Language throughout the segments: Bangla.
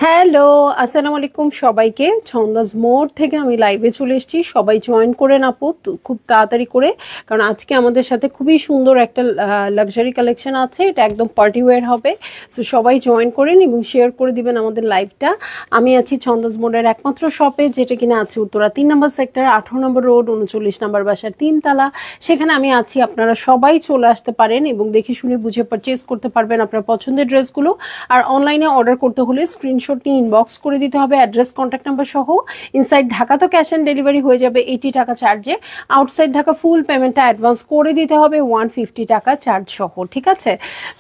হ্যালো, আসসালামু আলাইকুম সবাইকে। ছন্দাস মোড় থেকে আমি লাইভে চলে এসেছি। সবাই জয়েন করেন আপু খুব তাড়াতাড়ি করে, কারণ আজকে আমাদের সাথে খুবই সুন্দর একটা লাক্সারি কালেকশন আছে। এটা একদম পার্টি ওয়্যার হবে। সো সবাই জয়েন করেন এবং শেয়ার করে দিবেন আমাদের লাইভটা। আমি আছি ছন্দাস মোড়ের একমাত্র শপে, যেটা কিনা আছে উত্তরা 3 নম্বর সেক্টর, 18 নম্বর রোড, 39 নম্বর বাসার 3 তলা। সেখানে আমি আছি। আপনারা সবাই চলে আসতে পারেন এবং দেখে শুনে বুঝে পারচেজ করতে পারবেন আপনার পছন্দের ড্রেসগুলো। আর অনলাইনে অর্ডার করতে হলে স্ক্রিনশট নিয়ে ইনবক্স করে দিতে হবে, অ্যাড্রেস কন্ট্যাক্ট নাম্বার সহ। ইনসাইড ঢাকা তো ক্যাশ অন ডেলিভারি হয়ে যাবে 80 টাকা চার্জে। আউটসাইড ঢাকা ফুল পেমেন্টটা অ্যাডভান্স করে দিতে হবে 150 টাকা চার্জ সহ, ঠিক আছে?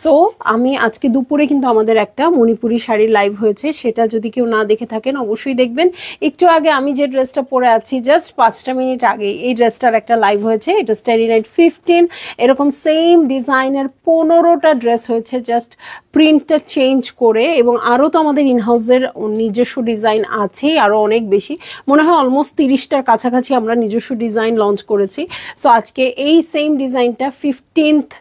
সো আমি আজকে দুপুরে কিন্তু আমাদের একটা মণিপুরি শাড়ির লাইভ হয়েছে, সেটা যদি কেউ না দেখে থাকেন অবশ্যই দেখবেন। একটু আগে আমি যে ড্রেসটা পরে আছি, জাস্ট 5টা মিনিট আগে এই ড্রেসটার একটা লাইভ হয়েছে। এটা স্টারি নাইট 15, এরকম সেম ডিজাইনের 15টা ড্রেস হয়েছে, জাস্ট প্রিন্টটা চেঞ্জ করে। এবং আরও তো আমাদের ইনহাউসের নিজস্ব ডিজাইন আছেই, আরও অনেক বেশি, মনে হয় অলমোস্ট 30টার কাছাকাছি আমরা নিজস্ব ডিজাইন লঞ্চ করেছি। সো আজকে এই সেম ডিজাইনটা 15th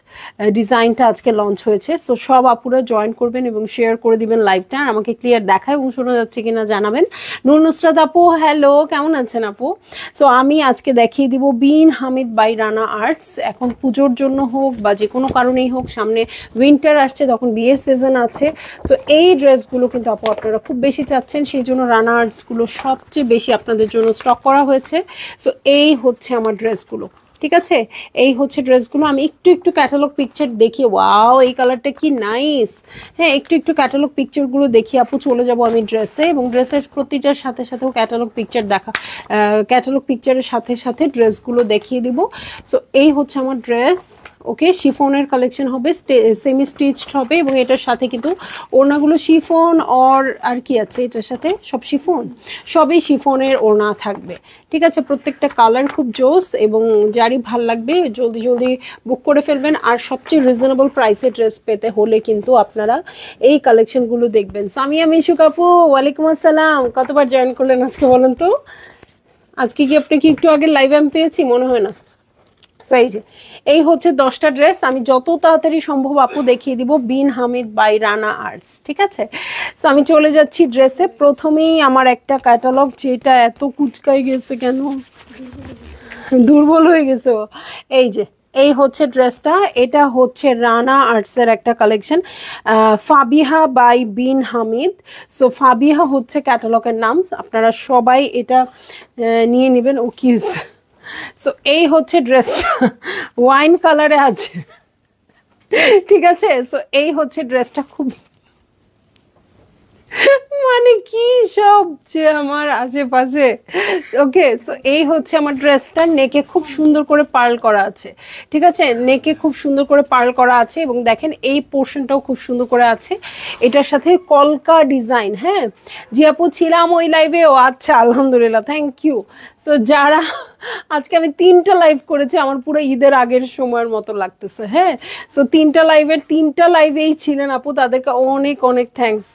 ডিজাইনটা আজকে লঞ্চ হয়েছে। সো সব আপুরা জয়েন করবেন এবং শেয়ার করে দিবেন লাইভটা। আর আমাকে ক্লিয়ার দেখায় এবং শোনা যাচ্ছে কিনা জানাবেন। নূর নুসরাত আপু, হ্যালো, কেমন আছেন আপু? সো আমি আজকে দেখিয়ে দিব বিন হামিদ বাই রানা আর্টস। এখন পুজোর জন্য হোক বা যে কোনো কারণেই হোক, সামনে উইন্টার আসছে, তখন বিয়ের সিজন আছে। সো এই ড্রেসগুলো কিন্তু আপু আপনারা খুব বেশি চাচ্ছেন, সেই জন্য রানা আর্টসগুলো সবচেয়ে বেশি আপনাদের জন্য স্টক করা হয়েছে। সো এই হচ্ছে আমার ড্রেসগুলো, ঠিক আছে? এই হচ্ছে ড্রেসগুলো। আমি একটু ক্যাটালগ পিকচার দেখি। ওয়াও, এই কালারটা কি নাইস। হ্যাঁ, একটু ক্যাটালগ পিকচারগুলো দেখি আপু, চলে যাব আমি ড্রেসে। এবং ড্রেসের প্রতিটার সাথে সাথেও ক্যাটালগ পিকচার ক্যাটালগ পিকচারের সাথে সাথে ড্রেসগুলো দেখিয়ে দিব। সো এই হচ্ছে আমার ড্রেস। ওকে, শিফনের কালেকশন হবে, সেমি স্টিচড হবে। এবং এটার সাথে কিন্তু ওড়নাগুলো শিফন, আর কি আছে এটার সাথে, সব শিফন, সবই শিফনের ওড়না থাকবে, ঠিক আছে? প্রত্যেকটা কালার খুব জোস, এবং যারই ভাল লাগবে জলদি বুক করে ফেলবেন। আর সবচেয়ে রিজনেবল প্রাইসে ড্রেস পেতে হলে কিন্তু আপনারা এই কালেকশনগুলো দেখবেন। সামিয়া মিশু কাপু, ওয়ালাইকুম আসসালাম। কতবার জয়েন করলেন আজকে বলেন তো? আজকে কি আপনি কি একটু আগে লাইভ আমি পেয়েছি? মনে হয় না। এই হচ্ছে 10টা ড্রেস। আমি যত তাড়াতাড়ি সম্ভব আপু দেখিয়ে দিব। বিন হামিদ বাই রানা আর্টস, ঠিক আছে? সো আমি চলে যাচ্ছি ড্রেসে। প্রথমেই আমার একটা ক্যাটালগ, যেটা এত কুচকাই গেছে কেন, দুর্বল হয়ে গেছে। এই হচ্ছে ড্রেসটা। এটা হচ্ছে রানা আর্টসের একটা collection, Fabiha by bin Hamid. So Fabiha হচ্ছে ক্যাটালগের নাম, আপনারা সবাই এটা নিয়ে নেবেন। ও কি, সো এই হচ্ছে ড্রেসটা, ওয়াইন কালারে আছে, ঠিক আছে? সো এই হচ্ছে ড্রেসটা। খুব মানে কি সব যে আমার আশেপাশে। ওকে, সো এই হচ্ছে আমার ড্রেসটা। নেকে খুব সুন্দর করে পার্ল করা আছে, ঠিক আছে? নেকে খুব সুন্দর করে পার্ল করা আছে, এবং দেখেন এই পোর্শনটাও খুব সুন্দর করে আছে। এটার সাথে কলকা ডিজাইন। হ্যাঁ জি আপু, ছিলাম ওই লাইভে। ও আচ্ছা, আলহামদুলিল্লাহ, থ্যাংক ইউ। সো যারা আজকে আমি 3টা লাইভ করেছি, আমার পুরো ঈদের আগের সময়ের মতো লাগতেছে। হ্যাঁ, সো 3টা লাইভেই ছিলেন আপু, তাদেরকে অনেক থ্যাঙ্কস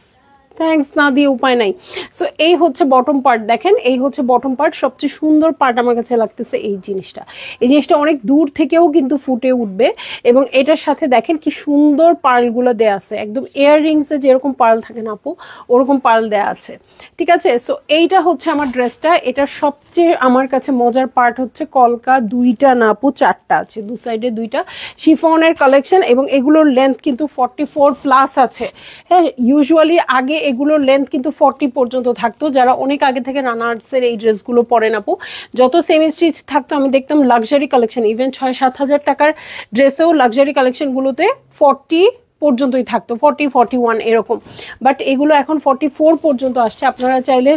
না দিয়ে উপায় নাই। সো এই হচ্ছে বটম পার্ট, দেখেন এই হচ্ছে বটম পার্ট। সবচেয়ে সুন্দর পার্ট আমার কাছে লাগতেছে এই জিনিসটা অনেক দূর থেকেও কিন্তু ফুটে উঠবে। এবং এটার সাথে দেখেন কি সুন্দর পার্লগুলো দেয়া আছে, একদম ইয়াররিংসে যেরকম পার্ল থাকে না আপু, ওরকম পার্ল দেয়া আছে, ঠিক আছে? সো এইটা হচ্ছে আমার ড্রেসটা। এটার সবচেয়ে আমার কাছে মজার পার্ট হচ্ছে কলকা 2টা না আপু, 4টা আছে, দু সাইডে 2টা শিফনের কালেকশন। এবং এগুলোর লেন্থ কিন্তু 44+ আছে। হ্যাঁ, ইউজুয়ালি আগে এগুলোর লেন্থ কিন্তু 40 পর্যন্ত থাকতো। যারা অনেক আগে থেকে রানা আর্টসের এই ড্রেসগুলো পরেন আপু, যত সেমি স্টিচ থাকতো আমি দেখতাম লাক্সারি কালেকশন, ইভেন 6-7 হাজার টাকার ড্রেসেও লাক্সারি কালেকশনগুলোতে 40 পর্যন্তই থাকতো, 40-41 এরকম। বাট এগুলো এখন 44 পর্যন্ত আসছে। আপনারা চাইলে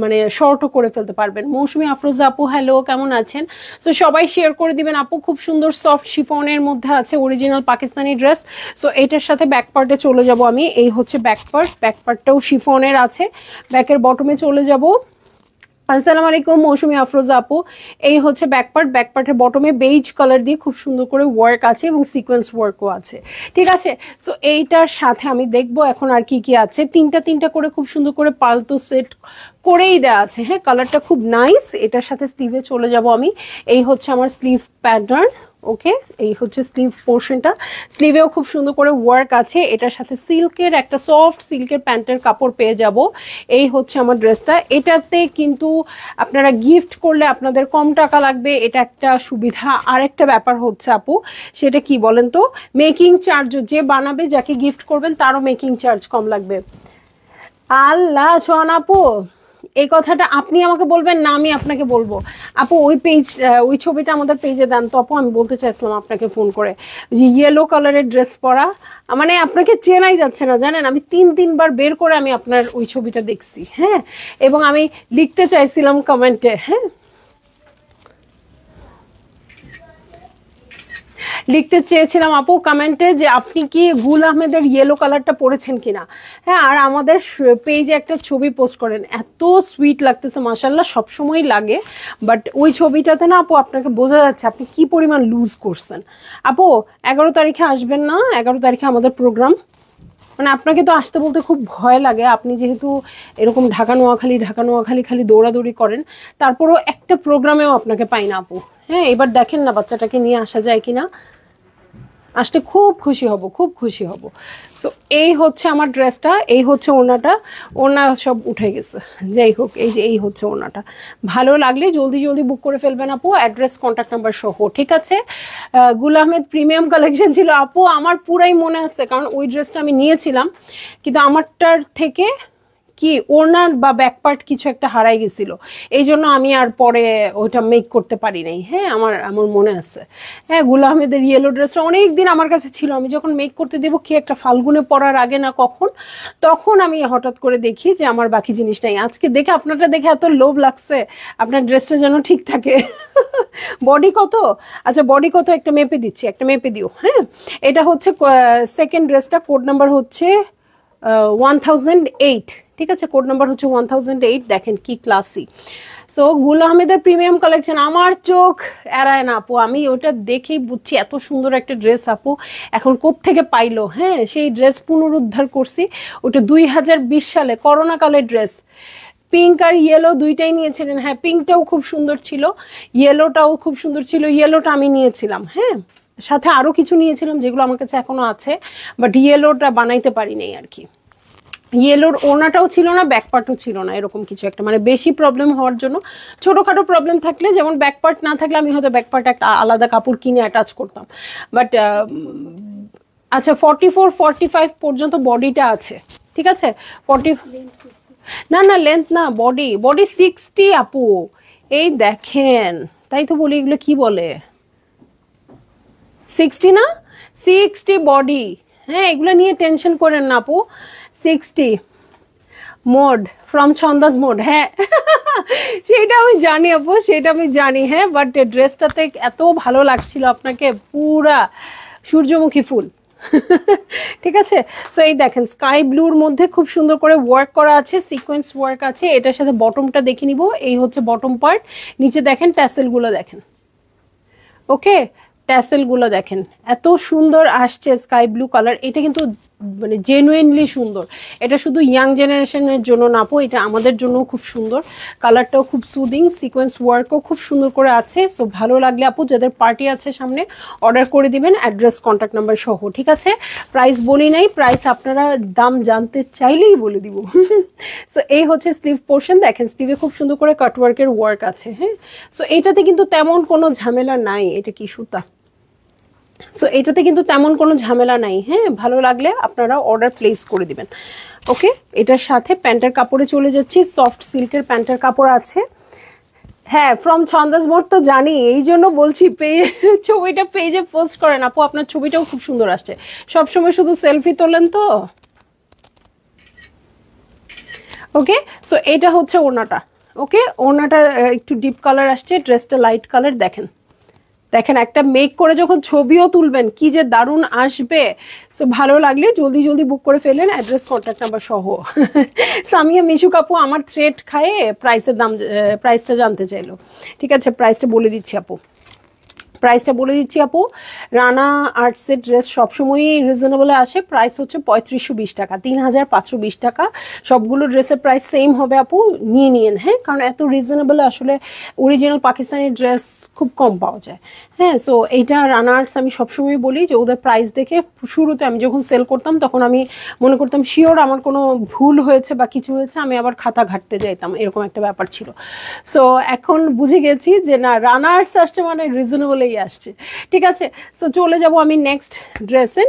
মানে শর্টও করে ফেলতে পারবেন। মৌসুমী আফরোজা আপু, হ্যালো, কেমন আছেন? সো সবাই শেয়ার করে দিবেন আপু। খুব সুন্দর সফট শিফনের মধ্যে আছে, অরিজিনাল পাকিস্তানি ড্রেস। সো এটার সাথে ব্যাক পার্টে চলে যাব আমি। এই হচ্ছে ব্যাক পার্টটাও শিফনের আছে। ব্যাকের বটমে চলে যাব। আসসালামু আলাইকুম মৌসুমী আফরোজা আপু, এই হচ্ছে ব্যাকপার্টের বটমে বেজ কালার দিয়ে খুব সুন্দর করে ওয়ার্ক আছে এবং সিকোয়েন্স ওয়ার্কও আছে, ঠিক আছে? সো এইটার সাথে আমি দেখবো এখন আর কি আছে। তিনটা করে খুব সুন্দর করে পালতো সেট করেই দেওয়া আছে। হ্যাঁ, কালারটা খুব নাইস। এটার সাথে স্লিভে চলে যাব আমি। এই হচ্ছে আমার স্লিভ প্যাটার্ন। ওকে, এই হচ্ছে স্লিভ পোর্শনটা। স্লিভেও খুব সুন্দর করে ওয়ার্ক আছে, এটার সাথে সিল্কের একটা সফট সিল্কের প্যান্টের কাপড় পেয়ে যাব। এই হচ্ছে আমার ড্রেসটা। এটাতে কিন্তু আপনারা গিফট করলে আপনাদের কম টাকা লাগবে, এটা একটা সুবিধা। আর একটা ব্যাপার হচ্ছে আপু, সেটা কি বলেন তো, মেকিং চার্জ, যে বানাবে যাকে গিফট করবেন তারও মেকিং চার্জ কম লাগবে। আল্লাহ শোন আপু, এই কথাটা আপনি আমাকে বলবেন না আমি আপনাকে বলবো। আপু ওই পেজ, ওই ছবিটা আমাদের পেজে দেন তো আপু। আমি বলতে চাইছিলাম আপনাকে ফোন করে যে ইয়েলো কালারের ড্রেস পরা, মানে আপনাকে চেনাই যাচ্ছে না জানেন। আমি তিনবার বের করে আমি আপনার ওই ছবিটা দেখছি, হ্যাঁ, এবং আমি লিখতে চাইছিলাম কমেন্টে, হ্যাঁ লিখতে চেয়েছিলাম আপু কমেন্টে যে আপনি কি গুল আহমেদের ইয়েলো কালারটা পরেছেন কিনা। হ্যাঁ, আর আমাদের পেজে একটা ছবি পোস্ট করেন, এত সুইট লাগতেছে মাশাল্লাহ, সবসময় লাগে, বাট ওই ছবিটাতে না আপু আপনাকে বোঝা যাচ্ছে আপনি কি পরিমাণ লুজ করছেন। আপু 11 তারিখে আসবেন না? 11 তারিখে আমাদের প্রোগ্রাম, মানে আপনাকে তো আসতে বলতে খুব ভয় লাগে, আপনি যেহেতু এরকম ঢাকা নোয়াখালী খালি দৌড়াদৌড়ি করেন, তারপরও একটা প্রোগ্রামেও আপনাকে পাই না আপু। হ্যাঁ, এবার দেখেন না বাচ্চাটাকে নিয়ে আসা যায় কিনা, আসলে খুব খুশি হব, খুব খুশি হব। সো এই হচ্ছে আমার ড্রেসটা, এই হচ্ছে ওড়নাটা, ওড়না সব উঠে গেছে, যাই হোক এই যে এই হচ্ছে ওড়নাটা। ভালো লাগলে জলদি জলদি বুক করে ফেলবেন আপু, অ্যাড্রেস কন্ট্যাক্ট নাম্বার সহ, ঠিক আছে। গুল আহমেদ প্রিমিয়াম কালেকশন ছিল আপু, আমার পুরাই মনে আছে, কারণ ওই ড্রেসটা আমি নিয়েছিলাম, কিন্তু আমারটার থেকে কি ওড়না বা ব্যাক পার্ট কিছু একটা হারাই গেছিল, এই জন্য আমি আর পরে ওইটা মেক করতে পারি নাই। হ্যাঁ, আমার আমার মনে আছে। হ্যাঁ, গুল আহমেদের ইয়েলো ড্রেসটা অনেক দিন আমার কাছে ছিল, আমি যখন মেক করতে দেবো কি একটা ফাল্গুনে পরার আগে না কখন, তখন আমি হঠাৎ করে দেখি যে আমার বাকি জিনিস নাই। আজকে দেখে আপনারটা দেখে এত লোভ লাগছে, আপনার ড্রেসটা যেন ঠিক থাকে। বডি কত? আচ্ছা বডি কত একটা মেপে দিচ্ছি, একটা মেপে দিও। হ্যাঁ, এটা হচ্ছে সেকেন্ড ড্রেসটা, কোড নাম্বার হচ্ছে 1008, ঠিক আছে, কোড নাম্বার হচ্ছে 1008। দেখেন কি ক্লাসি। সো গুল আহমেদের প্রিমিয়াম কালেকশন আমার চোখ এড়ায় না আপু, আমি ওটা দেখেই বুঝছি এত সুন্দর একটা ড্রেস আপু এখন কোত্থেকে পাইলো। হ্যাঁ, সেই ড্রেস পুনরুদ্ধার করছি, ওটা 2020 সালে করোনাকালের ড্রেস। পিঙ্ক আর ইয়েলো দুইটাই নিয়েছিলেন, হ্যাঁ পিঙ্কটাও খুব সুন্দর ছিল, ইয়েলোটাও খুব সুন্দর ছিল, ইয়েলোটা আমি নিয়েছিলাম। হ্যাঁ, সাথে আরও কিছু নিয়েছিলাম যেগুলো আমার কাছে এখনো আছে, বাট ইয়েলোটা বানাইতে পারি নাই আর কি। ইয়েলোর ওনাটাও ছিল না, ব্যাকপার্টও ছিল না, এরকম কিছু একটা, মানে বেশি প্রবলেম হওয়ার জন্য। ছোটোখাটো প্রবলেম থাকলে, যেমন ব্যাকপার্ট না থাকলে আমি হয়তো ব্যাকপার্ট একটা আলাদা কাপড় কিনে অ্যাটাচ করতাম, বাট আচ্ছা 44-45 পর্যন্ত বডিটা আছে, ঠিক আছে। 40 না না লেন্থ না, বডি 60 আপু, এই দেখেন, তাই তো বলি এগুলো কি বলে 60 না, 60 বডি। হ্যাঁ, এগুলো নিয়ে টেনশন করেন না আপু, 60 মোড ফ্রম ছন্দাস মোড। হ্যাঁ, সেটা আমি জানি আপু, সেটা আমি জানি। হ্যাঁ, বাট ড্রেসটাতে এত ভালো লাগছিল আপনাকে, পুরা সূর্যমুখী ফুল। ঠিক আছে। সো এই দেখেন স্কাই ব্লুর মধ্যে খুব সুন্দর করে ওয়ার্ক করা আছে, সিকোয়েন্স ওয়ার্ক আছে। এটার সাথে বটমটা দেখে নিব, এই হচ্ছে বটম পার্ট। নিচে দেখেন ট্যাসেলগুলো দেখেন, ওকে, ট্যাসেলগুলো দেখেন এত সুন্দর আসছে, স্কাই ব্লু কালার। এটা কিন্তু মানে জেনুইনলি সুন্দর, এটা শুধু ইয়াং জেনারেশনের জন্য না আপু, এটা আমাদের জন্য খুব সুন্দর। কালারটাও খুব সুদিং, সিকোয়েন্স ওয়ার্কও খুব সুন্দর করে আছে। সো ভালো লাগলে আপু যাদের পার্টি আছে সামনে অর্ডার করে দিবেন, অ্যাড্রেস কন্ট্যাক্ট নাম্বার সহ, ঠিক আছে। প্রাইস বলি নাই, প্রাইস আপনারা দাম জানতে চাইলেই বলে দিব। সো এই হচ্ছে স্লিভ পোর্শন, দেখেন স্লিভে খুব সুন্দর করে কাটওয়ার্কের ওয়ার্ক আছে। হ্যাঁ, সো এটাতে কিন্তু তেমন কোনো ঝামেলা নাই, এটা কি সুতা, সো এটাতে কিন্তু তেমন কোনো ঝামেলা নাই। হ্যাঁ, ভালো লাগলে আপনারা অর্ডার প্লেস করে দিবেন, ওকে। এটার সাথে প্যান্টের কাপড়ে চলে যাচ্ছি, সফট সিল্কের প্যান্টের কাপড় আছে। হ্যাঁ, ফ্রম ছন্দাস মোড তো জানি, এই জন্য বলছি ছবিটা পেজে পোস্ট করেন আপু, আপনার ছবিটাও খুব সুন্দর আসছে। সবসময় শুধু সেলফি তোলেন তো, ওকে। সো এটা হচ্ছে ওড়নাটা, ওকে, ওড়নাটা একটু ডিপ কালার আসছে, ড্রেসটা লাইট কালার। দেখেন দেখেন একটা মেক করে যখন ছবিও তুলবেন কি যে দারুণ আসবে। সো ভালো লাগলে জলদি জলদি বুক করে ফেলেন, অ্যাড্রেস কন্ট্যাক্ট নাম্বার সহ। সামিয়া মিশু কাপু আমার থ্রেড খায়ে প্রাইসের দাম, প্রাইসটা জানতে চাইলো, ঠিক আছে, প্রাইসটা বলে দিচ্ছি আপু। প্রাইসটা বলে দিচ্ছি আপু, রানা আর্টসের ড্রেস সবসময়ই রিজনেবলে আসে। প্রাইস হচ্ছে 3520 টাকা, 3520 টাকা। সবগুলো ড্রেসের প্রাইস সেম হবে আপু, নিয়ে নিন। হ্যাঁ, কারণ এত রিজনেবলে আসলে অরিজিনাল পাকিস্তানি ড্রেস খুব কম পাওয়া যায়। হ্যাঁ, সো এইটা রানা আর্টস আমি সবসময় বলি যে ওদের প্রাইস দেখে, শুরুতে আমি যখন সেল করতাম তখন আমি মনে করতাম শিওর আমার কোনো ভুল হয়েছে বা কিছু হয়েছে, আমি আবার খাতা ঘাটতে যাইতাম, এরকম একটা ব্যাপার ছিল। সো এখন বুঝে গেছি যে না, রানা আর্টস আসছে মানে রিজনেবল আসছে। ঠিক আছে, সো চলে যাব আমি নেক্সট ড্রেসে।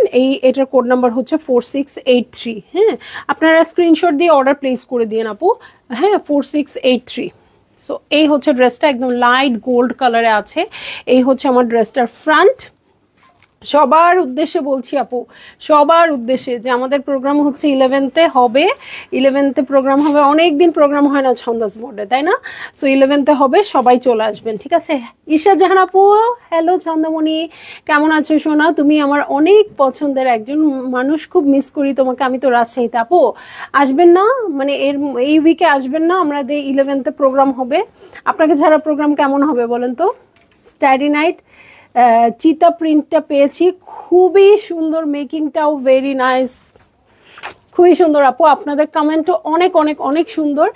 এটার কোড নাম্বার হচ্ছে 4683। হ্যাঁ, আপনারা স্ক্রিনশট দিয়ে অর্ডার প্লেস করে দিন আপু। হ্যাঁ, 4683। সো এই হচ্ছে ড্রেসটা, একদম লাইট গোল্ড কালারে আছে। এই হচ্ছে আমার ড্রেসটার ফ্রন্ট। সবার উদ্দেশ্যে বলছি আপু, সবার উদ্দেশ্যে যে আমাদের প্রোগ্রাম হচ্ছে 11th হবে। 11th প্রোগ্রাম হবে, অনেক দিন প্রোগ্রাম হয় না ছন্দাস মোডে, তাই না? সো 11th হবে, সবাই চলে আসবেন। ঠিক আছে, ঈশা জাহান আপু, হ্যালো ছন্দমণি, কেমন আছো সোনা? তুমি আমার অনেক পছন্দের একজন মানুষ, খুব মিস করি তোমাকে। আমি তো রাজশাহীতে। আপু আসবেন না, মানে এই উইকে আসবেন না? আমাদের 11th প্রোগ্রাম হবে। আপনাকে ছাড়া প্রোগ্রাম কেমন হবে বলেন তো? স্টাডি নাইট চিতা প্রিন্টটা পেয়েছি, খুবই সুন্দর, মেকিংটাও ভেরি নাইস, খুবই সুন্দর আপু। আপনাদের কমেন্টও অনেক অনেক অনেক সুন্দর।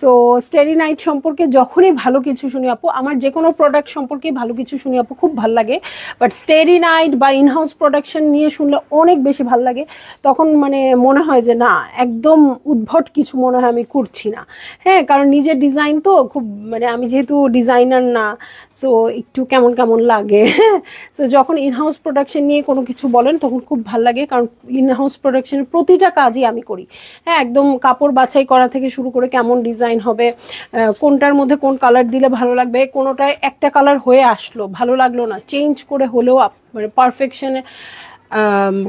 সো স্টেরি নাইট সম্পর্কে যখনই ভালো কিছু শুনি আপু, আমার যে কোনো প্রোডাক্ট সম্পর্কে ভালো কিছু শুনি আপু, খুব ভালো লাগে। বাট স্টেরি নাইট বা ইনহাউস প্রোডাকশন নিয়ে শুনলে অনেক বেশি ভালো লাগে। তখন মানে মনে হয় যে না, একদম উদ্ভট কিছু মনে হয় আমি করছি না। হ্যাঁ, কারণ নিজের ডিজাইন তো খুব, মানে আমি যেহেতু ডিজাইনার না, সো একটু কেমন কেমন লাগে। সো যখন ইনহাউস প্রোডাকশন নিয়ে কোনো কিছু বলেন তখন খুব ভালো লাগে, কারণ ইনহাউস প্রোডাকশনের প্রতিটা কাজই আমি করি। হ্যাঁ, একদম কাপড় বাছাই করা থেকে শুরু করে কেমন ডিজাইন হবে, কোনটার মধ্যে কোন কালার দিলে ভালো লাগবে, কোনোটায় একটা কালার হয়ে আসলো ভালো লাগলো না, চেঞ্জ করে হলেও মানে পারফেকশনে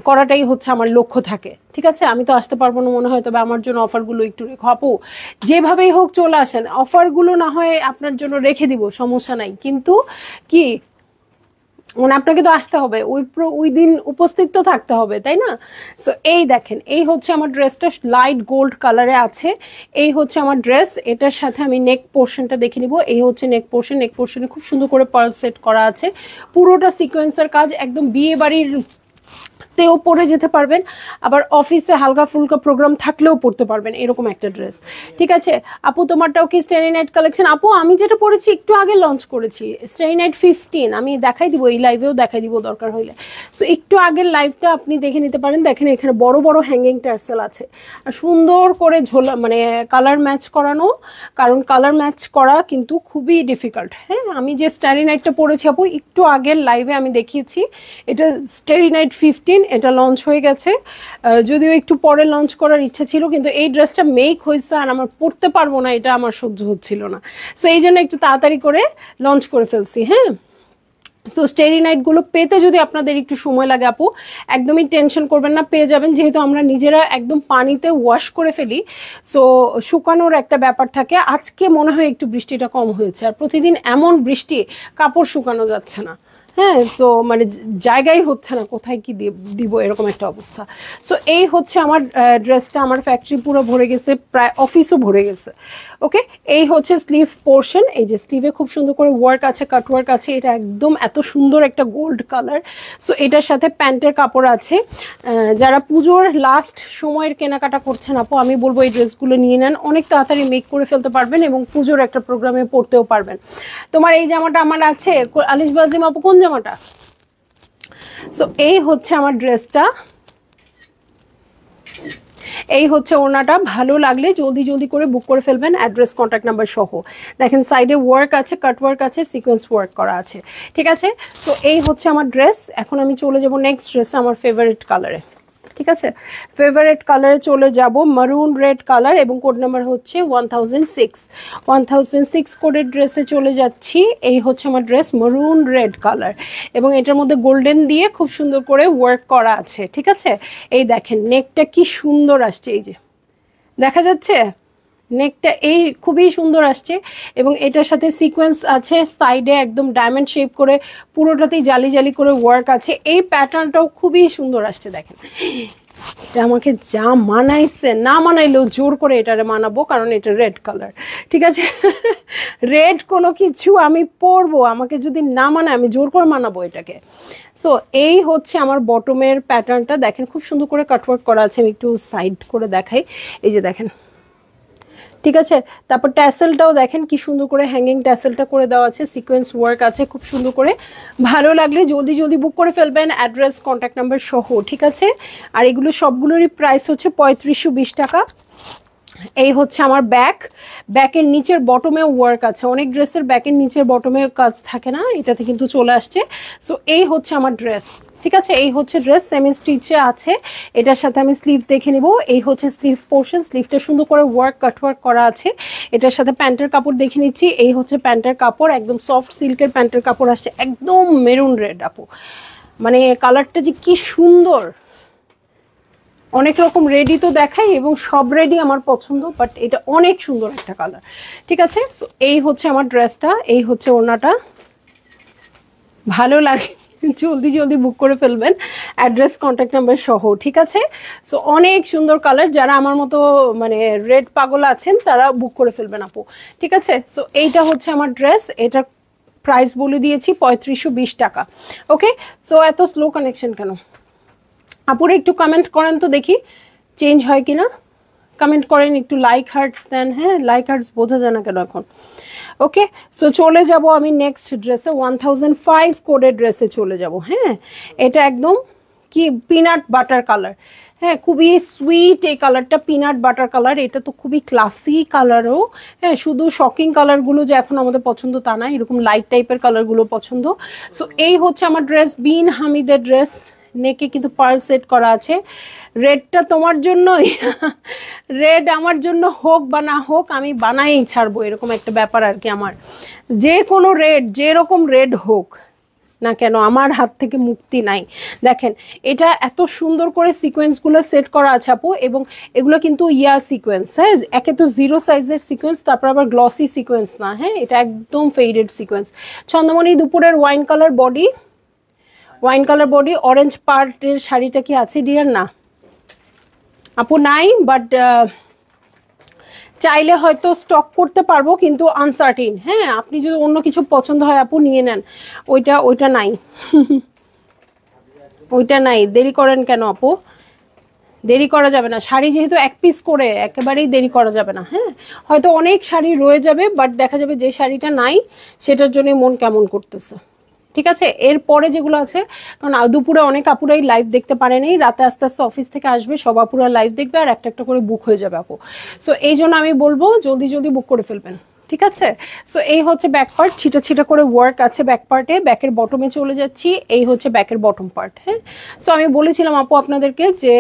করাটাই হচ্ছে আমার লক্ষ্য থাকে। ঠিক আছে, আমি তো আসতে পারবো না মনে হয়, তবে আমার জন্য অফারগুলো একটু রেখো আপু, যেভাবেই হোক চলে আসেন। অফারগুলো না হয় আপনার জন্য রেখে দিব, সমস্যা নাই, কিন্তু কি মানে আপনাকে তো আসতে হবে, ওই দিন উপস্থিত তো থাকতে হবে, তাই না? সো এই দেখেন, এই হচ্ছে আমার ড্রেসটা, লাইট গোল্ড কালারে আছে। এই হচ্ছে আমার ড্রেস। এটার সাথে আমি নেক পোর্শনটা দেখে নিব। এই হচ্ছে নেক পোর্শন। নেক পোর্শনে খুব সুন্দর করে পার্ল সেট করা আছে, পুরোটা সিকোয়েন্সের কাজ, একদম বিয়ে বাড়ির তেও পরে যেতে পারবেন, আবার অফিসে হালকা ফুলকা প্রোগ্রাম থাকলেও পরতে পারবেন, এরকম একটা ড্রেস। ঠিক আছে আপু, তোমারটাও কি স্টেরি নাইট কালেকশন? আপু আমি যেটা পরেছি একটু আগে লঞ্চ করেছি, স্টেরি নাইট 15, আমি দেখাই দিব, এই লাইভেও দেখাই দিব দরকার হইলে। সো একটু আগের লাইভটা আপনি দেখে নিতে পারেন। দেখেন এখানে বড় বড় হ্যাঙ্গিং টার্সেল আছে, আর সুন্দর করে ঝোলা, মানে কালার ম্যাচ করানো, কারণ কালার ম্যাচ করা কিন্তু খুবই ডিফিকাল্ট। হ্যাঁ, আমি যে স্টেরি নাইটটা পরেছি আপু, একটু আগের লাইভে আমি দেখিয়েছি, এটা স্টেরি নাইট 15, এটা লঞ্চ হয়ে গেছে। যদিও একটু পরে লঞ্চ করার ইচ্ছা ছিল, কিন্তু এই ড্রেসটা মেক হয়েছে আর আমার পরতে পারবো না, এটা আমার সহ্য হচ্ছিল না। সো এই জন্য একটু তাড়াতাড়ি করে লঞ্চ করে ফেলছি। হ্যাঁ, সো স্টেরি নাইটগুলো পেতে যদি আপনাদের একটু সময় লাগে আপু, একদমই টেনশন করবেন না, পেয়ে যাবেন। যেহেতু আমরা নিজেরা একদম পানিতে ওয়াশ করে ফেলি, সো শুকানোর একটা ব্যাপার থাকে। আজকে মনে হয় একটু বৃষ্টিটা কম হয়েছে, আর প্রতিদিন এমন বৃষ্টি, কাপড় শুকানো যাচ্ছে না। হ্যাঁ, তো মানে জায়গায় হচ্ছে না কোথায় কি দিব, এরকম একটা অবস্থা। সো এই হচ্ছে আমার ড্রেসটা, আমার ফ্যাক্টরি পুরো ভরে গেছে, প্রায় অফিসও ভরে গেছে। ওকে, এই হচ্ছে স্লিভ পোর্শন। এই যে স্লিভে খুব সুন্দর করে ওয়ার্ক আছে, কাট ওয়ার্ক আছে, এটা একদম এত সুন্দর একটা গোল্ড কালার। সো এটার সাথে প্যান্টের কাপড় আছে। যারা পুজোর লাস্ট সময়ের কেনাকাটা করছেন আপু, আমি বলবো এই ড্রেসগুলো নিয়ে নেন, অনেক তাড়াতাড়ি মেক করে ফেলতে পারবেন এবং পুজোর একটা প্রোগ্রামে পরতেও পারবেন। তোমার এই জামাটা আমার আছে, আলিশ বাজিম আপু, কোন জামাটা? সো এই হচ্ছে আমার ড্রেসটা, এই হচ্ছে ওড়নাটা। ভালো লাগলে জলদি জলদি করে বুক করে ফেলবেন, অ্যাড্রেস কন্ট্যাক্ট নাম্বার সহ। দেখেন সাইডে ওয়ার্ক আছে, কাট ওয়ার্ক আছে, সিকোয়েন্স ওয়ার্ক করা আছে। ঠিক আছে, সো এই হচ্ছে আমার ড্রেস। এখন আমি চলে যাব নেক্সট ড্রেস, আমার ফেভারিট কালারে। ঠিক আছে, ফেভারিট কালারে চলে যাব, মারুন রেড কালার, এবং কোড নাম্বার হচ্ছে 1006 কোডের ড্রেসে চলে যাচ্ছি। এই হচ্ছে আমার ড্রেস, মারুন রেড কালার, এবং এটার মধ্যে গোল্ডেন দিয়ে খুব সুন্দর করে ওয়ার্ক করা আছে। ঠিক আছে, এই দেখেন নেকটা কি সুন্দর আসছে, এই যে দেখা যাচ্ছে নেকটা, এই খুবই সুন্দর আসছে, এবং এটার সাথে সিকোয়েন্স আছে সাইডে, একদম ডায়মন্ড শেপ করে পুরোটাতেই জালি জালি করে ওয়ার্ক আছে। এই প্যাটার্নটাও খুবই সুন্দর আসছে, দেখেন এটা আমাকে যা মানাইছে, না মানাইলেও জোর করে এটারে মানাবো, কারণ এটা রেড কালার, ঠিক আছে? রেড কোনো কিছু আমি পরবো, আমাকে যদি না মানায় আমি জোর করে মানাবো এটাকে। সো এই হচ্ছে আমার বটমের প্যাটার্নটা, দেখেন খুব সুন্দর করে কাটওয়ার্ক করা আছে। আমি একটু সাইড করে দেখাই, এই যে দেখেন, ঠিক আছে? তারপর ট্যাসেলটাও দেখেন কি সুন্দর করে হ্যাঙ্গিং ট্যাসেলটা করে দেওয়া আছে, সিকোয়েন্স ওয়ার্ক আছে খুব সুন্দর করে। ভালো লাগলে জলদি জলদি বুক করে ফেলবেন, অ্যাড্রেস কন্ট্যাক্ট নাম্বার সহ, ঠিক আছে? আর এগুলো সবগুলোরই প্রাইস হচ্ছে 3520 টাকা। এই হচ্ছে আমার ব্যাকের নিচের বটমে ওয়ার্ক আছে, অনেক ড্রেসের ব্যাকের নিচের বটমে কাজ থাকে না, এটাতে কিন্তু চলে আসছে। সো এই হচ্ছে আমার ড্রেস, ঠিক আছে? এই হচ্ছে ড্রেস, সেমি স্টিচে আছে। এটার সাথে আমি স্লিভ দেখে নিব। এই হচ্ছে স্লিভ পোর্শন, স্লিভটা সুন্দর করে ওয়ার্ক কাটওয়ার্ক করা আছে। এটার সাথে প্যান্টের কাপড় দেখে নিচ্ছি। এই হচ্ছে প্যান্টের কাপড়, একদম সফট সিল্কের প্যান্টের কাপড় আসছে, একদম মেরুন রেড আপু, মানে কালারটা যে কি সুন্দর। অনেক রকম রেডি তো দেখাই এবং সব রেডি আমার পছন্দ, বাট এটা অনেক সুন্দর একটা কালার, ঠিক আছে? সো এই হচ্ছে আমার ড্রেসটা, এই হচ্ছে ওড়নাটা। ভালো লাগে জলদি জলদি বুক করে ফেলবেন, অ্যাড্রেস কন্ট্যাক্ট নাম্বার সহ, ঠিক আছে? সো অনেক সুন্দর কালার, যারা আমার মতো মানে রেড পাগল আছেন তারা বুক করে ফেলবেন আপু, ঠিক আছে? সো এইটা হচ্ছে আমার ড্রেস, এটা প্রাইস বলে দিয়েছি 3520 টাকা। ওকে, সো এত স্লো কানেকশন কেন আপুরে? একটু কমেন্ট করেন তো দেখি চেঞ্জ হয় কিনা, কমেন্ট করেন, একটু লাইক হার্টস দেন। হ্যাঁ, লাইক হার্টস বোঝা যায় না কেন এখন। ওকে, সো চলে যাব আমি নেক্সট ড্রেসে, 1005 কোডের ড্রেসে চলে যাব। হ্যাঁ, এটা একদম কি পিনাট বাটার কালার, হ্যাঁ খুবই সুইট এই কালারটা, পিনাট বাটার কালার। এটা তো খুবই ক্লাসি কালারও, হ্যাঁ শুধু শকিং কালারগুলো যে এখন আমাদের পছন্দ তা না, এরকম লাইট টাইপের কালারগুলো পছন্দ। সো এই হচ্ছে আমার ড্রেস, বিন হামিদের ড্রেস, নেকে কিন্তু পার্ল সেট করা আছে। রেডটা তোমার জন্যই, রেড আমার জন্য হোক বা না হোক আমি বানাই ছাড়বো, এরকম একটা ব্যাপার আর কি। আমার যে কোনো রেড, যেরকম রেড হোক না কেন আমার হাত থেকে মুক্তি নাই। দেখেন এটা এত সুন্দর করে সিকোয়েন্সগুলো সেট করা আছে আপু, এবং এগুলো কিন্তু সিকোয়েন্স, হ্যাঁ একে তো 0 সাইজের সিকোয়েন্স, তারপর আবার গ্লসি সিকোয়েন্স না, হ্যাঁ এটা একদম ফেডেড সিকোয়েন্স। চন্দ্রমণি দুপুরের wine colour body, wine colour body, orange পার্টের শাড়িটা কি আছে ডিয়ার? না আপু নাই, বাট চাইলে হয়তো স্টক করতে পারবো, কিন্তু আনসার্টিন। হ্যাঁ, আপনি যদি অন্য কিছু পছন্দ হয় আপু নিয়ে নেন, ওইটা নাই ওইটা নাই। দেরি করেন কেন আপু? দেরি করা যাবে না, শাড়ি যেহেতু এক পিস করে একেবারেই দেরি করা যাবে না। হ্যাঁ, হয়তো অনেক শাড়ি রয়ে যাবে, বাট দেখা যাবে যে শাড়িটা নাই সেটার জন্য মন কেমন করতেছে, ঠিক আছে? এরপরে যেগুলো আছে, কারণ দুপুরে অনেক আপুরাই লাইভ দেখতে পারেনি, রাতে আস্তে আস্তে অফিস থেকে আসবে, সব আপুরা লাইভ দেখবে আর একটা একটা করে বুক হয়ে যাবে আপু। সো এই জন্য আমি বলবো জলদি জলদি বুক করে ফেলবেন, ঠিক আছে? সো এই হচ্ছে ব্যাক পার্ট, ছিটা ছিটা করে ওয়ার্ক আছে ব্যাক পার্টে। ব্যাকের বটমে চলে যাচ্ছি, এই হচ্ছে ব্যাকের বটম পার্ট। হ্যাঁ, সো আমি বলেছিলাম আপু আপনাদেরকে যে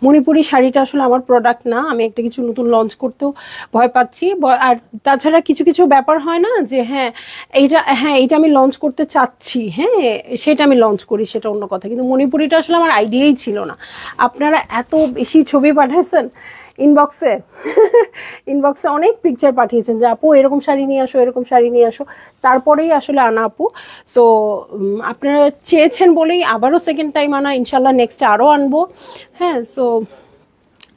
মণিপুরি শাড়িটা আসলে আমার প্রোডাক্ট না, আমি একটা কিছু নতুন লঞ্চ করতেও ভয় পাচ্ছি। আর তাছাড়া কিছু কিছু ব্যাপার হয় না যে এইটা আমি লঞ্চ করতে চাচ্ছি, হ্যাঁ সেটা আমি লঞ্চ করি, সেটা অন্য কথা। কিন্তু মণিপুরিটা আসলে আমার আইডিয়াই ছিল না। আপনারা এত বেশি ছবি পাঠাইছেন ইনবক্সে, ইনবক্সে অনেক পিকচার পাঠিয়েছেন যে আপু এরকম শাড়ি নিয়ে আসো, এরকম শাড়ি নিয়ে আসো, তারপরেই আসলে আনা আপু। সো আপনারা চেয়েছেন বলেই আবারও সেকেন্ড টাইম আনা, ইনশাল্লাহ নেক্সটে আরও আনবো। হ্যাঁ, সো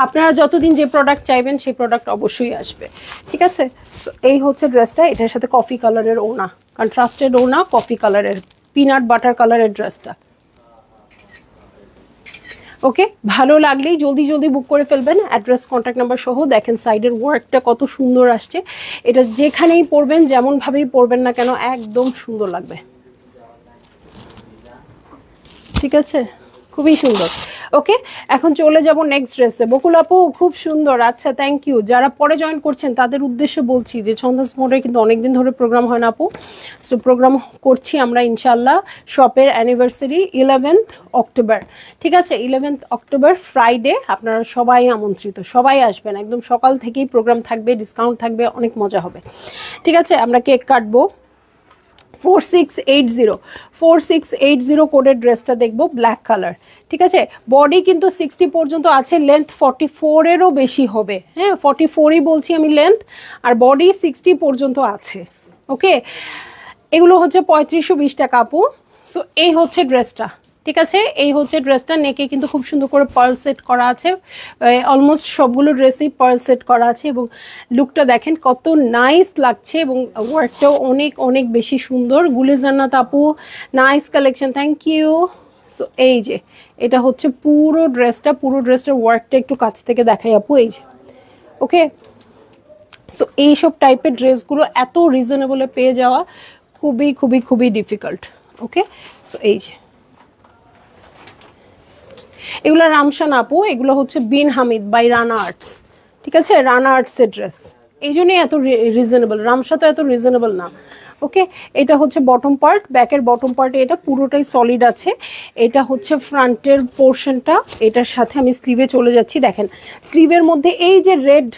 আপনারা যতদিন যে প্রোডাক্ট চাইবেন সেই প্রোডাক্ট অবশ্যই আসবে, ঠিক আছে? সো এই হচ্ছে ড্রেসটা, এটার সাথে কফি কালারের ওনা, কন্ট্রাস্টেড ওনা, কফি কালারের পিনাট বাটার কালারের ড্রেসটা। ওকে, ভালো লাগলেই জলদি জলদি বুক করে ফেলবেন, অ্যাড্রেস কন্ট্যাক্ট নাম্বার সহ। দেখেন সাইডের ওয়ার্কটা কত সুন্দর আসছে, এটা যেখানেই পরবেন যেমনভাবেই পরবেন না কেন একদম সুন্দর লাগবে, ঠিক আছে? খুবই সুন্দর। ওকে, এখন চলে যাব নেক্সট ড্রেসে। বকুল আপু খুব সুন্দর, আচ্ছা থ্যাংক ইউ। যারা পরে জয়েন করছেন তাদের উদ্দেশ্যে বলছি যে ছন্দাস মোড়ে কিন্তু অনেকদিন ধরে প্রোগ্রাম হয় না আপু, সো প্রোগ্রাম করছি আমরা ইনশাল্লাহ। শপের অ্যানিভার্সারি 11th অক্টোবর, ঠিক আছে? 11th অক্টোবর ফ্রাইডে, আপনারা সবাই আমন্ত্রিত, সবাই আসবেন, একদম সকাল থেকেই প্রোগ্রাম থাকবে, ডিসকাউন্ট থাকবে, অনেক মজা হবে, ঠিক আছে? আমরা কেক কাটবো। 4680 কোডের ড্রেসটা দেখবো, ব্ল্যাক কালার, ঠিক আছে? বডি কিন্তু 60 পর্যন্ত আছে, লেন্থ 44-এরও বেশি হবে। হ্যাঁ, 44ই বলছি আমি লেন্থ, আর বডি 60 পর্যন্ত আছে। ওকে, এগুলো হচ্ছে 3520 টাকা আপু। সো এই হচ্ছে ড্রেসটা, ঠিক আছে, এই হচ্ছে ড্রেসটা। নেকে কিন্তু খুব সুন্দর করে পার্ল সেট করা আছে, অলমোস্ট সবগুলো ড্রেসেই পার্ল সেট করা আছে এবং লুকটা দেখেন কত নাইস লাগছে এবং ওয়ার্কটাও অনেক অনেক বেশি সুন্দর। গুলিজান্নাত আপু, nice collection, thank you. So এই যে এটা হচ্ছে পুরো ড্রেসটার ওয়ার্কটা একটু কাছ থেকে দেখাই আপু, এই যে ওকে। সো এইসব টাইপের ড্রেসগুলো এত রিজনেবলে পেয়ে যাওয়া খুবই খুবই খুবই ডিফিকাল্ট। ওকে, সো এই যে এগুলো রামশান আপু, এগুলো হচ্ছে বিন হামিদ বাই রানা আর্টস। ঠিক আছে, রানা আর্টসের ড্রেস, এই জন্যই এত রিজনেবল। রামশা তো এত রিজনেবল না। ওকে, এটা হচ্ছে বটম পার্ট, ব্যাকের বটম পার্টে এটা পুরোটাই সলিড আছে। এটা হচ্ছে ফ্রন্টের পোর্শনটা, এটার সাথে আমি স্লিভে চলে যাচ্ছি। দেখেন স্লিভের মধ্যে এই যে রেড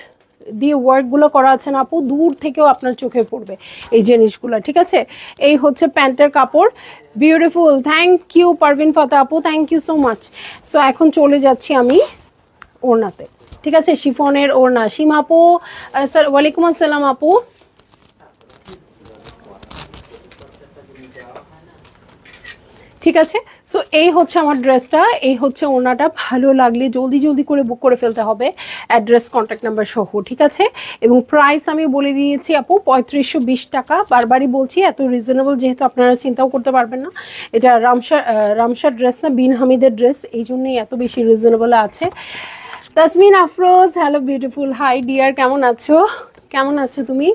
দিয়ে ওয়ার্কগুলো করা আছে না আপু, দূর থেকেও আপনার চোখে পড়বে এই জিনিসগুলো। ঠিক আছে, এই হচ্ছে প্যান্টের কাপড়, beautiful, thank you Parvin Fata আপু, thank you so much. So এখন চলে যাচ্ছি আমি ওড়নাতে। ঠিক আছে, শিফনের ওড়না। সীমা আপু, স্যার ওয়ালাইকুম আসসালাম আপু। ঠিক আছে, সো এই হচ্ছে আমার ড্রেসটা, এই হচ্ছে ওড়নাটা। ভালো লাগলে জলদি জলদি করে বুক করে ফেলতে হবে, অ্যাড্রেস কন্ট্যাক্ট নাম্বার সহ। ঠিক আছে, এবং প্রাইস আমি বলে দিয়েছি আপু 3520 টাকা। বারবারই বলছি এত রিজনেবল যেহেতু আপনারা চিন্তাও করতে পারবেন না। এটা রামশার ড্রেস না, বিন হামিদের ড্রেস, এই জন্যই এত বেশি রিজনেবল আছে। Tasmin Afroz, hello beautiful, high deer, কেমন আছো? কেমন আছো তুমি?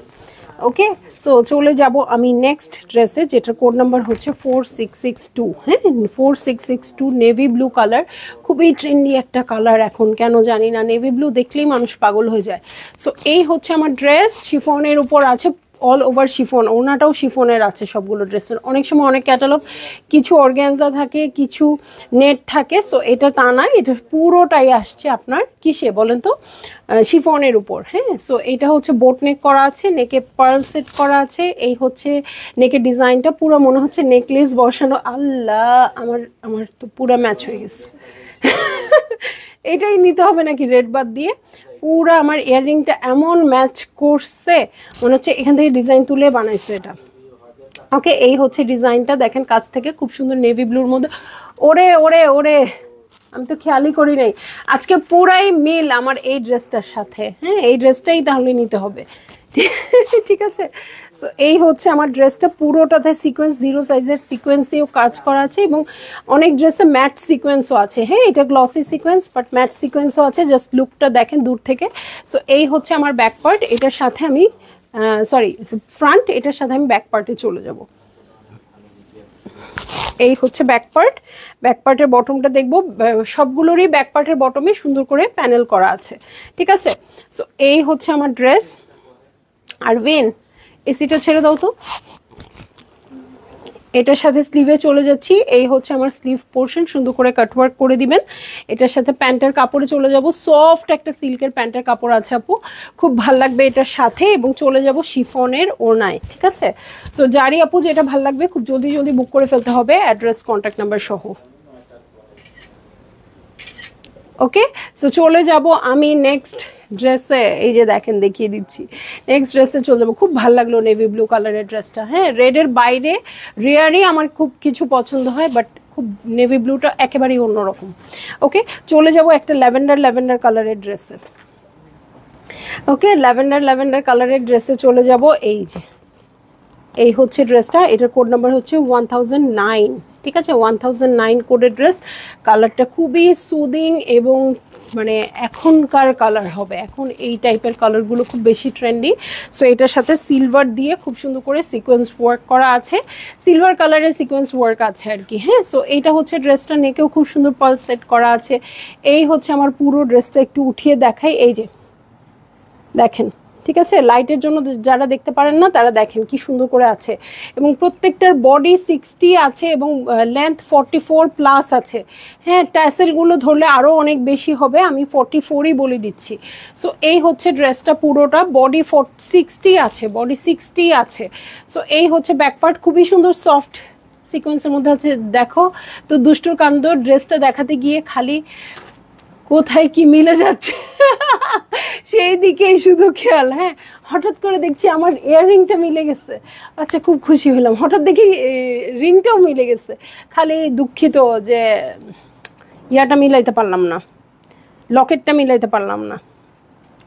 ওকে, সো চলে যাব আমি নেক্সট ড্রেসে, যেটার কোড নাম্বার হচ্ছে 4662। হ্যাঁ, 4662, নেভি ব্লু কালার, খুবই ট্রেন্ডি একটা কালার এখন, কেন জানি না, নেভি ব্লু দেখলেই মানুষ পাগল হয়ে যায়। সো এই হচ্ছে আমার ড্রেস, শিফনের উপর আছে, অল ওভার শিফন, ওনাটাও শিফনের আছে সবগুলো ড্রেসের। অনেক সময় অনেক ক্যাটালগ কিছু অর্গ্যানজা থাকে, কিছু নেট থাকে, সো এটা তা না, এটা পুরোটাই আসছে আপনার কিসে বলেন তো, শিফনের উপর। হ্যাঁ, সো এটা হচ্ছে বোট নেক করা আছে, নেকে পার্ল সেট করা আছে। এই হচ্ছে নেকের ডিজাইনটা, পুরো মনে হচ্ছে নেকলেস বসানো। আল্লাহ, আমার তো পুরো ম্যাচ হয়ে গেছে। এটাই নিতে হবে নাকি রেড বাদ দিয়ে? পুরো আমার ইয়াররিংটা এমন ম্যাচ করছে, মনে হচ্ছে এখান থেকে ডিজাইন তুলে বানাইছে এটা। ওকে, এই হচ্ছে ডিজাইনটা, দেখেন কাছ থেকে খুব সুন্দর নেভি ব্লুর মধ্যে। ওরে ওরে ওরে, আমি তো খেয়ালই করি নাই, আজকে পুরাই মিল আমার এই ড্রেসটার সাথে। হ্যাঁ, এই ড্রেসটাই তাহলে নিতে হবে। ঠিক আছে, সো এই হচ্ছে আমার ড্রেসটা, পুরোটাতে সিকোয়েন্স, 0 সাইজের সিকোয়েন্স দিয়েও কাজ করা আছে এবং অনেক ড্রেসে ম্যাট সিকোয়েন্সও আছে। হ্যাঁ, এটা গ্লসি সিকোয়েন্স বাট ম্যাট সিকোয়েন্সও আছে, জাস্ট লুকটা দেখেন দূর থেকে। সো এই হচ্ছে আমার ব্যাক পার্ট, এটার সাথে আমি ফ্রন্ট, এটার সাথে আমি ব্যাক পার্টে চলে যাব। এই হচ্ছে ব্যাক পার্ট, ব্যাক পার্টের বটমটা দেখবো, সবগুলোরই ব্যাক পার্টের বটমে সুন্দর করে প্যানেল করা আছে। ঠিক আছে, সো এই হচ্ছে আমার ড্রেস। আর ওয়েন এসিটা ছেড়ে দাও তো, এটার সাথে স্লিভে চলে যাচ্ছি। এই হচ্ছে আমার স্লিভ পোর্শন, সুন্দর করে কাটওয়ার্ক করে দিবেন। এটার সাথে প্যান্টের কাপড়ে চলে যাব, সফট একটা সিল্কের প্যান্টের কাপড় আছে আপু, খুব ভাল লাগবে এটার সাথে। এবং চলে যাব শিফনের ওড়নায়। ঠিক আছে, তো যারই আপু যেটা ভাল লাগবে খুব জলদি জলদি বুক করে ফেলতে হবে, অ্যাড্রেস কন্ট্যাক্ট নাম্বার সহ। ওকে, সো চলে যাব আমি নেক্সট ড্রেসে। এই যে দেখেন, দেখিয়ে দিচ্ছি, নেক্সট ড্রেসে চলে যাবো। খুব ভালো লাগলো নেভি ব্লু কালারের ড্রেসটা। হ্যাঁ, রেডের বাইরে রেয়ারই আমার খুব কিছু পছন্দ হয়, বাট খুব নেভি ব্লুটা একেবারেই অন্যরকম। ওকে, চলে যাব একটা ল্যাভেন্ডার কালারের ড্রেসে। ওকে, ল্যাভেন্ডার কালারের ড্রেসে চলে যাব। এই যে এই হচ্ছে ড্রেসটা, এটার কোড নাম্বার হচ্ছে 1009। ঠিক আছে, 1009 কোডের ড্রেস। কালারটা খুবই সুদিং এবং মানে এখনকার কালার হবে, এখন এই টাইপের কালারগুলো খুব বেশি ট্রেন্ডি। সো এটার সাথে সিলভার দিয়ে খুব সুন্দর করে সিকোয়েন্স ওয়ার্ক করা আছে, সিলভার কালারের সিকোয়েন্স ওয়ার্ক আছে আর কি। হ্যাঁ, সো এইটা হচ্ছে ড্রেসটা, নেকেও খুব সুন্দর পার্ল সেট করা আছে। এই হচ্ছে আমার পুরো ড্রেসটা, একটু উঠিয়ে দেখাই। এই যে দেখেন, ঠিক আছে, লাইটের জন্য যারা দেখতে পারেন না তারা দেখেন কি সুন্দর করে আছে। এবং প্রত্যেকটার বডি 60 আছে এবং লেন্থ 44+ আছে। হ্যাঁ, ট্যাসেলগুলো ধরলে আরও অনেক বেশি হবে, আমি 44ই বলে দিচ্ছি। সো এই হচ্ছে ড্রেসটা, পুরোটা বডি 60 আছে, বডি 60 আছে। সো এই হচ্ছে ব্যাকপার্ট, খুবই সুন্দর সফট সিকোয়েন্সের মধ্যে আছে। দেখো তো দুষ্টুর কাণ্ড, ড্রেসটা দেখাতে গিয়ে খালি কোথায় কি মিলে যাচ্ছে সেই দিকেই শুধু খেয়াল। হ্যাঁ, হঠাৎ করে দেখছি আমার ইয়াররিংটা মিলে গেছে, আচ্ছা খুব খুশি হলাম। হঠাৎ দেখি রিংটাও মিলে গেছে, খালি দুঃখিত যে ইয়াটা মিলাইতে পারলাম না, লকেটটা মিলাইতে পারলাম না।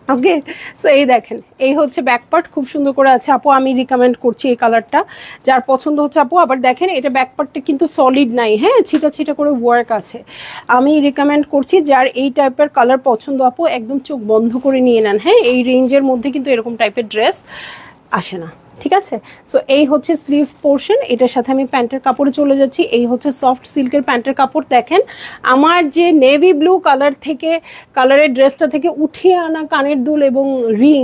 ওকে, সো এই দেখেন, এই হচ্ছে ব্যাক পার্ট, খুব সুন্দর করে আছে আপু। আমি রিকমেন্ড করছি এই কালারটা, যার পছন্দ হচ্ছে আপু। আবার দেখেন এটা ব্যাক পার্টটা কিন্তু সলিড নাই, হ্যাঁ, ছিটা ছিটা করে ওয়ার্ক আছে। আমি রিকমেন্ড করছি যার এই টাইপের কালার পছন্দ আপু, একদম চোখ বন্ধ করে নিয়ে নেন। হ্যাঁ, এই রেঞ্জের মধ্যে কিন্তু এরকম টাইপের ড্রেস আসে না, ঠিক আছে। সো এই হচ্ছে স্লিভ পোর্শন, এটার সাথে আমি প্যান্টের কাপড়ে চলে যাচ্ছি। এই হচ্ছে সফট সিল্কের প্যান্টের কাপড়। দেখেন আমার যে নেভি ব্লু কালার থেকে কালারের ড্রেসটা থেকে উঠিয়ে আনা কানের দুল এবং রিং,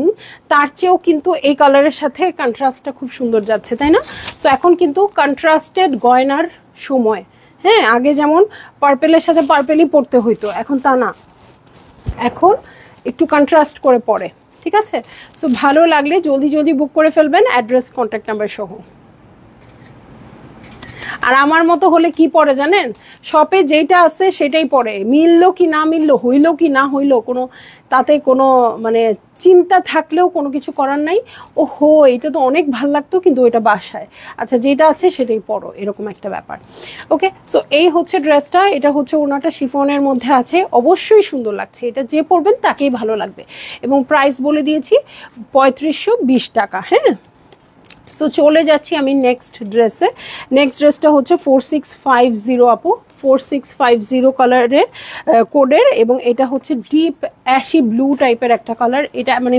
তার চেয়েও কিন্তু এই কালারের সাথে কন্ট্রাস্টটা খুব সুন্দর যাচ্ছে, তাই না? সো এখন কিন্তু কন্ট্রাস্টেড গয়নার সময়। হ্যাঁ, আগে যেমন পার্পেলের সাথে পার্পেলই পরতে হইতো, এখন তা না, এখন একটু কন্ট্রাস্ট করে পরে, ঠিক আছে। সো ভালো লাগলে জলদি জলদি বুক করে ফেলবেন, অ্যাড্রেস কন্ট্যাক্ট নাম্বার সহ। আর আমার মতো হলে কি পরে জানেন, শপে যেটা আছে সেটাই পরে, মিললো কি না মিললো, হইলো কি না হইলো, কোনো তাতে কোনো মানে চিন্তা থাকলেও কোনো কিছু করার নাই। ও হো, এটা তো অনেক ভালো লাগতো কিন্তু ওইটা বাসায়, আচ্ছা যেটা আছে সেটাই পরো, এরকম একটা ব্যাপার। ওকে, সো এই হচ্ছে ড্রেসটা, এটা হচ্ছে ওনাটা শিফনের মধ্যে আছে, অবশ্যই সুন্দর লাগছে, এটা যে পরবেন তাকেই ভালো লাগবে। এবং প্রাইস বলে দিয়েছি 3520 টাকা। হ্যাঁ, সো চলে যাচ্ছি আমি নেক্সট ড্রেসে। নেক্সট ড্রেসটা হচ্ছে 4650 আপু, 4650 কালারের কোডের, এবং এটা হচ্ছে ডিপ অ্যাশি ব্লু টাইপের একটা কালার। এটা মানে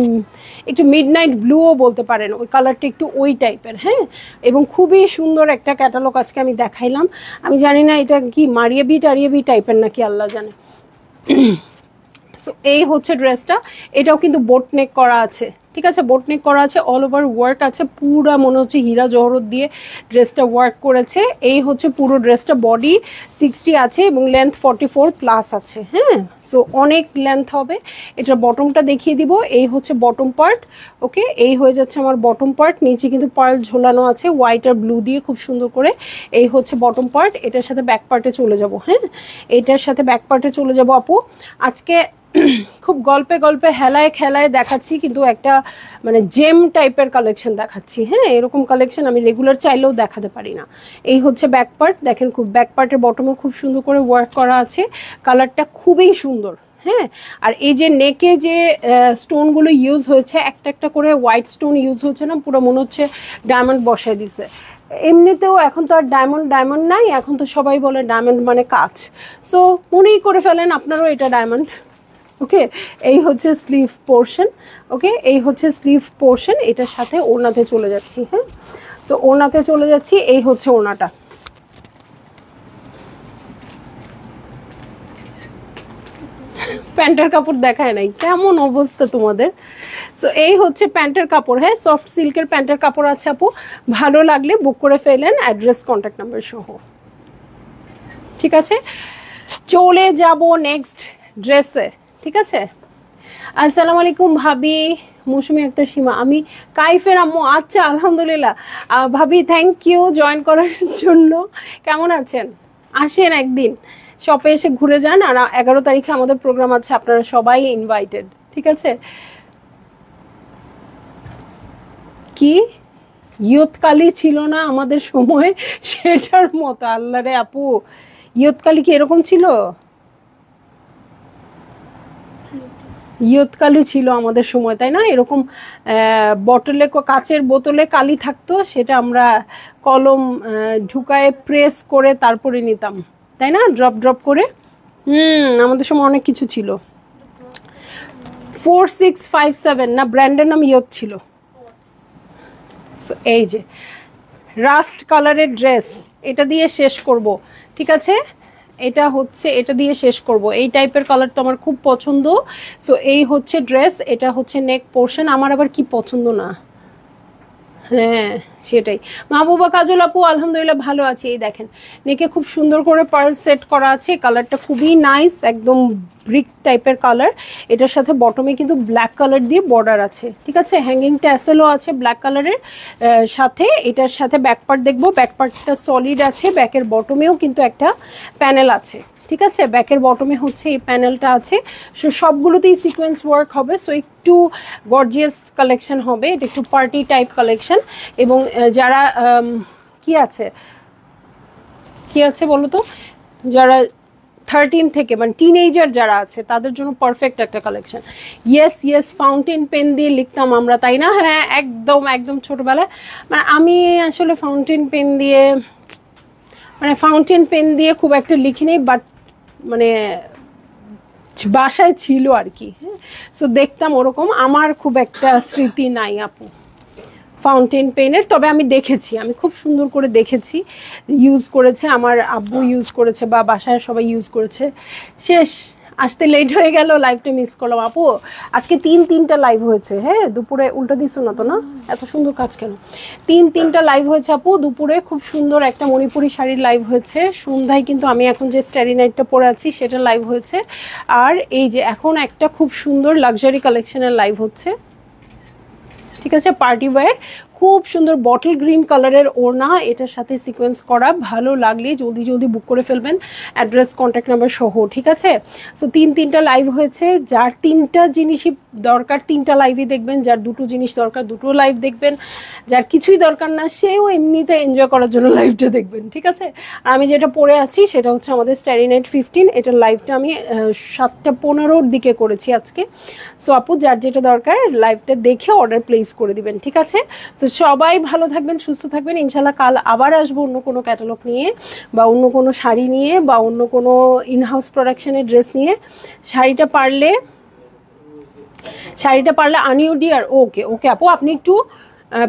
একটু মিডনাইট ব্লুও বলতে পারেন, ওই কালারটা একটু ওই টাইপের। হ্যাঁ, এবং খুবই সুন্দর একটা ক্যাটালগ আজকে আমি দেখাইলাম। আমি জানি না এটা কি মারিয়েবি টারিয়েবি টাইপের নাকি, আল্লাহ জানে। সো এই হচ্ছে ড্রেসটা, এটাও কিন্তু বোট নেক করা আছে, ঠিক আছে, বোট নেক করা আছে, অল ওভার ওয়ার্ক আছে, পুরা মনে হচ্ছে হীরা জহরত দিয়ে ড্রেসটা ওয়ার্ক করেছে। এই হচ্ছে পুরো ড্রেসটা, বডি 60 আছে এবং লেন্থ 44 প্লাস আছে। হ্যাঁ, সো অনেক লেন্থ হবে। এটার বটমটা দেখিয়ে দিব, এই হচ্ছে বটম পার্ট। ওকে, এই হয়ে যাচ্ছে আমার বটম পার্ট, নিচে কিন্তু পার্ল ঝোলানো আছে হোয়াইট আর ব্লু দিয়ে খুব সুন্দর করে। এই হচ্ছে বটম পার্ট, এটার সাথে ব্যাক পার্টে চলে যাব। হ্যাঁ, এটার সাথে ব্যাক পার্টে চলে যাব আপু। আজকে খুব গল্পে গল্পে হেলায় খেলায় দেখাচ্ছি, কিন্তু একটা মানে জেম টাইপের কালেকশন দেখাচ্ছি। হ্যাঁ, এরকম কালেকশন আমি রেগুলার চাইলেও দেখাতে পারি না। এই হচ্ছে ব্যাক পার্ট, দেখেন খুব ব্যাক পার্টের বটমে খুব সুন্দর করে ওয়ার্ক করা আছে, কালারটা খুবই সুন্দর। হ্যাঁ, আর এই যে নেকে যে স্টোনগুলো ইউজ হয়েছে, একটা একটা করে হোয়াইট স্টোন ইউজ হচ্ছে না, পুরো মনে হচ্ছে ডায়মন্ড বসায় দিছে। এমনিতেও এখন তো আর ডায়মন্ড নাই, এখন তো সবাই বলে ডায়মন্ড মানে কাচ। সো মনেই করে ফেলেন আপনারও এটা ডায়মন্ড। ওকে, এই হচ্ছে স্লিভ পোর্শন। ওকে, এই হচ্ছে স্লিভ পোর্শন, এটার সাথে ওড়নাতে চলে যাচ্ছি। হ্যাঁ, সো ওড়নাতে চলে যাচ্ছি, এই হচ্ছে ওড়নাটা। প্যান্টের কাপড় দেখায় নাই, কেমন অবস্থা তোমাদের। সো এই হচ্ছে প্যান্টের কাপড়। হ্যাঁ, সফট সিল্কের প্যান্টের কাপড় আছে আপু, ভালো লাগলে বুক করে ফেলেন, অ্যাড্রেস কন্ট্যাক্ট নাম্বার সহ, ঠিক আছে। চলে যাব নেক্সট ড্রেসে, ঠিক আছে। আসসালামু আলাইকুম ভাবি, মৌসুমী আক্তার সীমা, আমি কাইফের আম্মু। আচ্ছা, আলহামদুলিল্লাহ ভাবি, থ্যাংক ইউ জয়েন করার জন্য। কেমন আছেন? আসেন একদিন শপে এসে ঘুরে যান। আর 11 তারিখে আমাদের প্রোগ্রাম আছে, আপনারা সবাই ইনভাইটেড, ঠিক আছে। কি ইয়তকালি ছিল না আমাদের সময়, সেটার মতো। আল্লাহ রে আপু, ইয়তকালি কি এরকম ছিল? ইয়তকালি ছিল আমাদের সময়, তাই না? এরকম বটলে, কাচের বোতলে কালি থাকতো, সেটা আমরা কলম ঢুকায় প্রেস করে তারপরে নিতাম, তাই না, ড্রপ ড্রপ করে। আমাদের সময় অনেক কিছু ছিল। 4657 না, ব্র্যান্ডের নাম ইয়ত ছিল। এই যে রাস্ট কালারের ড্রেস, এটা দিয়ে শেষ করব, ঠিক আছে। এটা হচ্ছে, এটা দিয়ে শেষ করব, এই টাইপের কালার তো আমার খুব পছন্দ। সো এই হচ্ছে ড্রেস, এটা হচ্ছে নেক পোর্শন। আমার আবার কি পছন্দ না, হ্যাঁ সেটাই। মাহবুবা কাজল আপু, আলহামদুলিল্লাহ ভালো আছি। এই দেখেন নেকে খুব সুন্দর করে পার্ল সেট করা আছে, কালারটা খুবই নাইস, একদম ব্রিক টাইপের কালার। এটার সাথে বটমে কিন্তু ব্ল্যাক কালার দিয়ে বর্ডার আছে, ঠিক আছে। হ্যাঙ্গিং ট্যাসেলও আছে ব্ল্যাক কালারের সাথে। এটার সাথে ব্যাক পার্ট দেখবো, ব্যাক পার্টটা সলিড আছে, ব্যাকের বটমেও কিন্তু একটা প্যানেল আছে, ঠিক আছে, ব্যাকের বটমে হচ্ছে এই প্যানেলটা আছে। সো সবগুলোতেই সিকোয়েন্স ওয়ার্ক হবে। সো একটু গর্জিয়াস কালেকশন হবে, এটা একটু পার্টি টাইপ কালেকশন। এবং যারা কি আছে বলো তো, যারা 13 থেকে মানে টিনেজার যারা আছে তাদের জন্য পারফেক্ট একটা কালেকশন। ইয়েস ফাউন্টেন পেন দিয়ে লিখতাম আমরা, তাই না? হ্যাঁ একদম একদম ছোটোবেলায়। মানে আমি আসলে ফাউন্টেন পেন দিয়ে খুব একটা লিখিনি, বাট মানে বাসায় ছিল আর কি। হ্যাঁ, সো দেখতাম ওরকম। আমার খুব একটা স্মৃতি নাই আপু ফাউন্টেন পেনের, তবে আমি দেখেছি, আমি খুব সুন্দর করে দেখেছি, ইউজ করেছে আমার আব্বু, ইউজ করেছে বা বাসায় সবাই ইউজ করেছে। শেষ, আসতে লেট হয়ে গেল, লাইভটা মিস করলাম আপু। আজকে তিনটা লাইভ হয়েছে। হ্যাঁ, দুপুরে উল্টো দিছো না তো? না, এত সুন্দর কাজ কেন? তিনটা লাইভ হয়েছে আপু। দুপুরে খুব সুন্দর একটা মণিপুরি শাড়ির লাইভ হয়েছে, সন্ধ্যায় কিন্তু আমি এখন যে স্টারি নাইটটা পরে আছি সেটা লাইভ হয়েছে, আর এই যে এখন একটা খুব সুন্দর লাক্সারি কালেকশনের লাইভ হচ্ছে। ঠিক আছে, পার্টি ওয়্যার, খুব সুন্দর বটল গ্রিন কালারের ওড়না, এটার সাথে সিকোয়েন্স করা। ভালো লাগলে জলদি বুক করে ফেলবেন, অ্যাড্রেস কন্ট্যাক্ট নাম্বার সহ। ঠিক আছে, সো তিনটা লাইভ হয়েছে। যার তিনটা জিনিসই দরকার তিনটা লাইভই দেখবেন, যার দুটো জিনিস দরকার দুটো লাইভ দেখবেন, যার কিছুই দরকার না সেও এমনিতে এনজয় করার জন্য লাইভটা দেখবেন। ঠিক আছে, আর আমি যেটা পরে আছি সেটা হচ্ছে আমাদের স্টারি নাইট 15, এটার লাইভটা আমি 7:15-র দিকে করেছি আজকে। সো আপু যার যেটা দরকার লাইভটা দেখে অর্ডার প্লেস করে দিবেন। ঠিক আছে, তো সবাই ভালো থাকবেন, সুস্থ থাকবেন। ইনশাল্লাহ কাল আবার আসবো অন্য কোনো ক্যাটালগ নিয়ে, বা অন্য কোনো শাড়ি নিয়ে, বা অন্য কোনো ইনহাউস প্রোডাকশনের ড্রেস নিয়ে। শাড়িটা পারলে আনিও ডিয়ার। ওকে আপু, আপনি একটু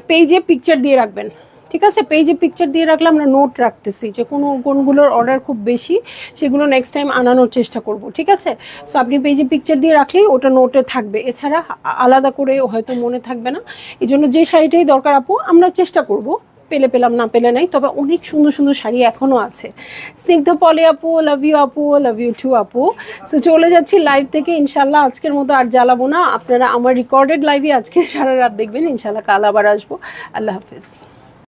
পেজে পিকচার দিয়ে রাখবেন। ঠিক আছে, পেজে পিকচার দিয়ে রাখলে আমরা নোট রাখতেছি যে কোনগুলোর অর্ডার খুব বেশি, সেগুলো নেক্সট টাইম আনানোর চেষ্টা করব। ঠিক আছে, সো আপনি পেজে পিকচার দিয়ে রাখলেই ওটা নোটে থাকবে, এছাড়া আলাদা করে হয়তো মনে থাকবে না। এই জন্য যে শাড়িটাই দরকার আপু আমরা চেষ্টা করব, পেলাম না পেলে নাই, তবে অনেক সুন্দর সুন্দর শাড়ি এখনও আছে। স্নিগ্ধ পলি আপু, লাভ ইউ টু আপু। সো চলে যাচ্ছি লাইভ থেকে ইনশাল্লাহ, আজকের মতো আর জ্বালাবো না। আপনারা আমার রেকর্ডেড লাইভে আজকে সারা রাত দেখবেন, ইনশাল্লাহ কাল আবার আসবো। আল্লাহ হাফিজ।